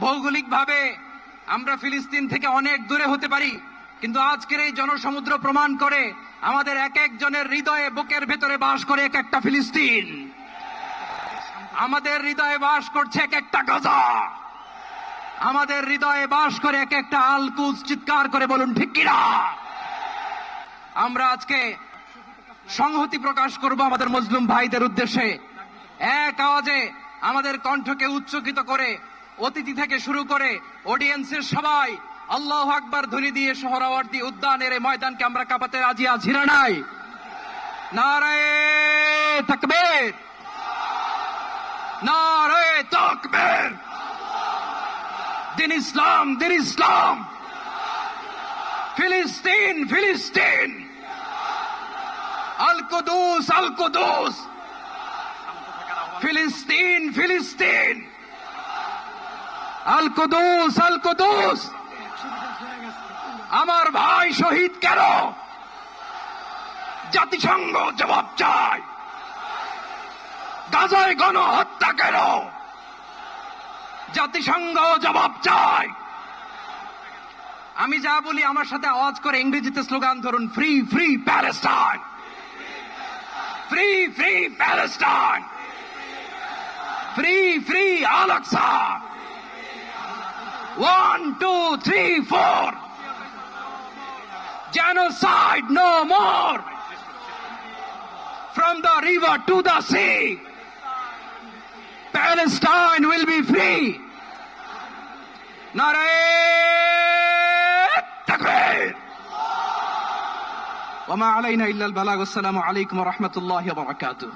ভৌগোলিকভাবে আমরা ফিলিস্তিন থেকে অনেক দূরে হতে পারি, কিন্তু আজকের এই জনসমুদ্র প্রমাণ করে আমাদের এক একজনের হৃদয়ে, বুকের ভেতরে বাস করে এক একটা ফিলিস্তিন। আমাদের হৃদয়ে বাস করছে এক একটা গাজা। আমাদের হৃদয়ে বাস করে এক একটা আল কুদস। চিৎকার করে বলুন ঠিক কিনা? আমরা আজকে সংহতি প্রকাশ করব আমাদের মুসলিম ভাইদের উদ্দেশ্যে। এক আওয়াজে আমাদের কণ্ঠকে উচ্চকিত করে অতিথি থেকে শুরু করে অডিয়েন্সের সবাই আল্লাহু আকবার ধ্বনি দিয়ে সোহরাওয়ার্দী উদ্যানের এই ময়দানকে আমরা কাঁপাতে রাজি আছি না নাই? নারায়ে তাকবীর, নারায়ে তাকবীর। দিন ইসলাম, দিন ইসলাম। ফিলিস্তিন, ফিলিস্তিন। আল কুদুস, আল কুদুস। ফিলিস্তিন, ফিলিস্তিন। আল কুদুস, আল কুদুস। আমার ভাই শহীদ কেন? জাতিসংঘ জবাব চায়। গাজায় গণহত্যা কেন? জাতিসংঘ জবাব চায়। আমি যা বলি আমার সাথে আওয়াজ করে ইংরেজিতে স্লোগান ধরুন, free free Palestine, free free Palestine, free free Al Aqsa. 1 2 3 4, genocide no more. From the river to the sea, Palestine will be free. Naraye takbir. Wa ma alayna illa al balagh. Assalamu alaykum wa rahmatullahi wa barakatuh.